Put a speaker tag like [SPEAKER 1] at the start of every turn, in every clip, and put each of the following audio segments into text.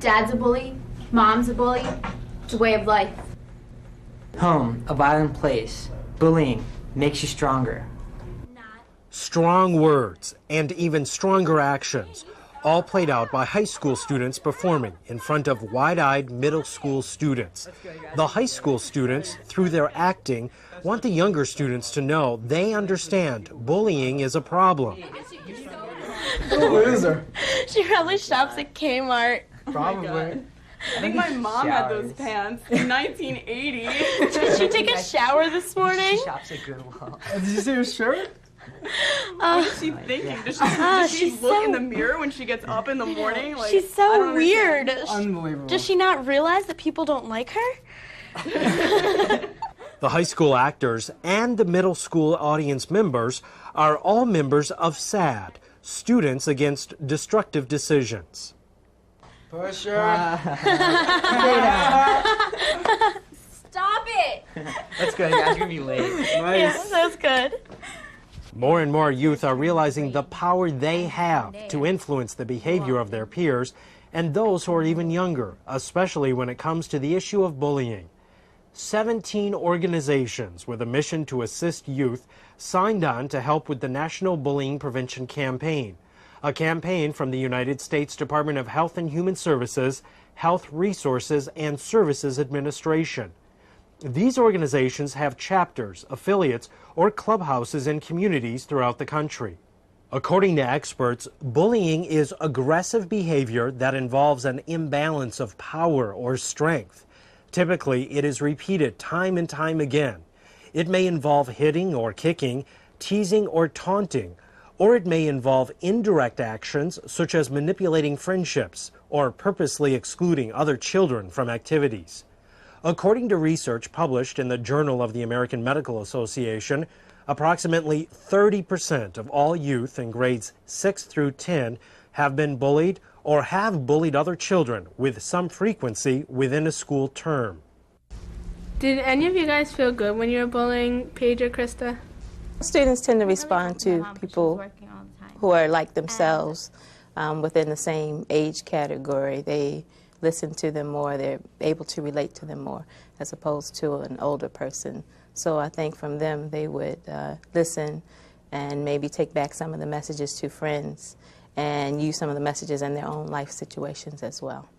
[SPEAKER 1] Dad's a bully, Mom's a bully. It's a way of life.
[SPEAKER 2] Home, a violent place. Bullying makes you stronger.
[SPEAKER 3] Strong words and even stronger actions, all played out by high school students performing in front of wide-eyed middle school students. The high school students, through their acting, want the younger students to know they understand bullying is a problem.
[SPEAKER 4] Who is her?
[SPEAKER 5] She probably shops at Kmart.
[SPEAKER 4] Probably.
[SPEAKER 6] I think my mom had those pants in 1980.
[SPEAKER 5] Did she take a shower this morning?
[SPEAKER 2] She shops at Goodwill.
[SPEAKER 4] Did you see her shirt?
[SPEAKER 6] What is she thinking? Does she look in the mirror when she gets up in the morning? Like,
[SPEAKER 5] she's so weird.
[SPEAKER 4] Unbelievable.
[SPEAKER 5] Does she not realize that people don't like her?
[SPEAKER 3] The high school actors and the middle school audience members are all members of SAD, Students Against Destructive Decisions.
[SPEAKER 4] Push her.
[SPEAKER 1] Stop it!
[SPEAKER 2] That's good, guys. You're gonna be late.
[SPEAKER 4] Nice.
[SPEAKER 5] Yeah, that's good.
[SPEAKER 3] More and more youth are realizing the power they have to influence the behavior of their peers and those who are even younger, especially when it comes to the issue of bullying. 17 organizations with a mission to assist youth signed on to help with the National Bullying Prevention Campaign, a campaign from the United States Department of Health and Human Services, Health Resources and Services Administration. These organizations have chapters, affiliates, or clubhouses in communities throughout the country. According to experts, bullying is aggressive behavior that involves an imbalance of power or strength. Typically, it is repeated time and time again. It may involve hitting or kicking, teasing or taunting, or it may involve indirect actions such as manipulating friendships or purposely excluding other children from activities. According to research published in the Journal of the American Medical Association, approximately 30% of all youth in grades 6 through 10 have been bullied or have bullied other children with some frequency within a school term.
[SPEAKER 7] Did any of you guys feel good when you were bullying Paige or Krista?
[SPEAKER 8] Students tend to respond to people who are like themselves within the same age category. They listen to them more, they're able to relate to them more as opposed to an older person. So I think from them they would listen and maybe take back some of the messages to friends and use some of the messages in their own life situations as well.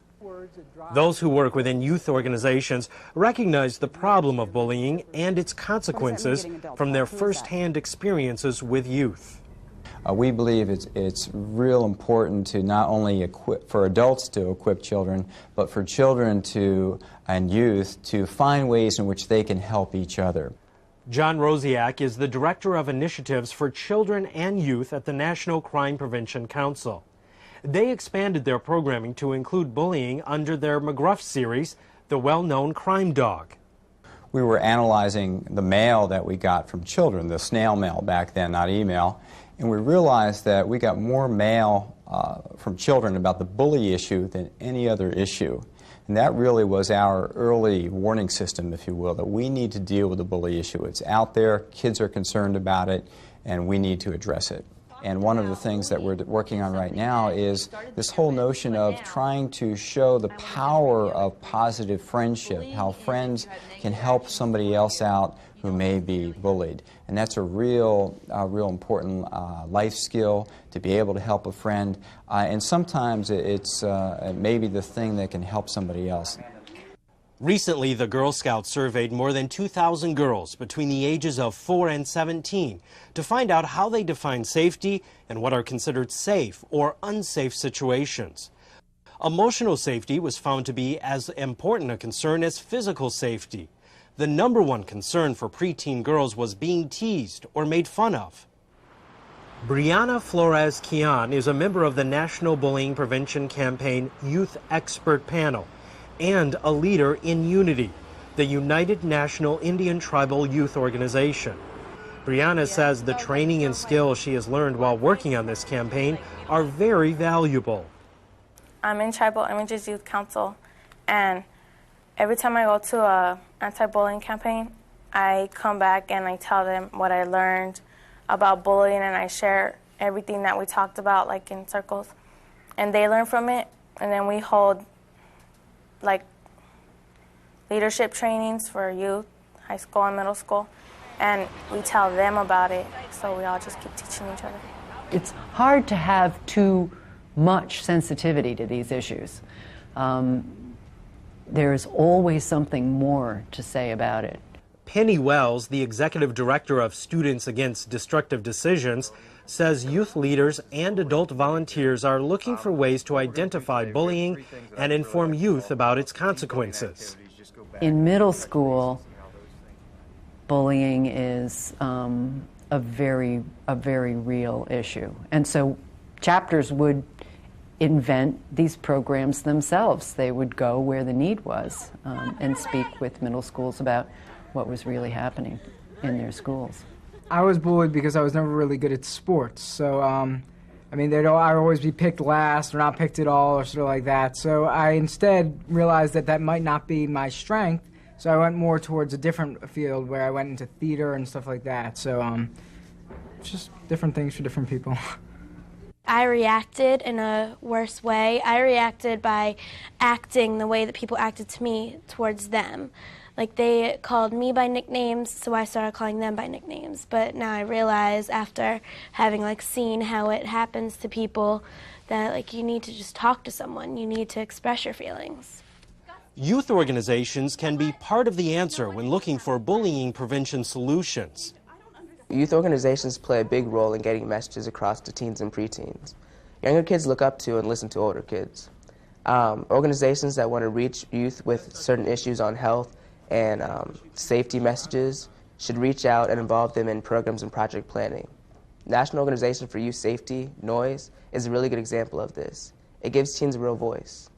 [SPEAKER 3] Those who work within youth organizations recognize the problem of bullying and its consequences from their first-hand experiences with youth.
[SPEAKER 9] We believe it's real important to not only for adults to equip children, but for children and youth to find ways in which they can help each other.
[SPEAKER 3] John Rosiak is the Director of Initiatives for Children and Youth at the National Crime Prevention Council. They expanded their programming to include bullying under their McGruff series, the well-known Crime Dog.
[SPEAKER 9] We were analyzing the mail that we got from children, the snail mail back then, not email, and we realized that we got more mail from children about the bully issue than any other issue. And that really was our early warning system, if you will, that we need to deal with the bully issue. It's out there, kids are concerned about it, and we need to address it. And one of the things that we're working on right now is this whole notion of trying to show the power of positive friendship, how friends can help somebody else out who may be bullied. And that's a real important life skill, to be able to help a friend. And sometimes it's maybe the thing that can help somebody else.
[SPEAKER 3] Recently, the Girl Scouts surveyed more than 2,000 girls between the ages of 4 and 17 to find out how they define safety and what are considered safe or unsafe situations. Emotional safety was found to be as important a concern as physical safety. The #1 concern for preteen girls was being teased or made fun of. Brianna Flores-Kian is a member of the National Bullying Prevention Campaign Youth Expert Panel and a leader in Unity, the United National Indian Tribal Youth Organization. Brianna says the training and skills she has learned while working on this campaign are very valuable.
[SPEAKER 5] I'm in Tribal Images Youth Council, and every time I go to a anti-bullying campaign, I come back and I tell them what I learned about bullying, and I share everything that we talked about, like in circles. And they learn from it, and then we hold like leadership trainings for youth, high school and middle school, and we tell them about it, so we all just keep teaching each other.
[SPEAKER 10] It's hard to have too much sensitivity to these issues. There's always something more to say about it.
[SPEAKER 3] Penny Wells, the executive director of Students Against Destructive Decisions, says youth leaders and adult volunteers are looking for ways to identify bullying and inform youth about its consequences.
[SPEAKER 10] In middle school, bullying is a very real issue. And so chapters would invent these programs themselves. They would go where the need was and speak with middle schools about what was really happening in their schools.
[SPEAKER 4] I was bullied because I was never really good at sports. So, I mean, I'd always be picked last or not picked at all or sort of like that. So I instead realized that that might not be my strength. So I went more towards a different field where I went into theater and stuff like that. So just different things for different people.
[SPEAKER 11] I reacted in a worse way. I reacted by acting the way that people acted to me towards them. Like, they called me by nicknames, so I started calling them by nicknames. But now I realize, after having seen how it happens to people, that you need to just talk to someone. You need to express your feelings.
[SPEAKER 3] Youth organizations can be part of the answer when looking for bullying prevention solutions.
[SPEAKER 12] Youth organizations play a big role in getting messages across to teens and preteens. Younger kids look up to and listen to older kids. Organizations that want to reach youth with certain issues on health and safety messages should reach out and involve them in programs and project planning. National Organization for Youth Safety, NOYS, is a really good example of this. It gives teens a real voice.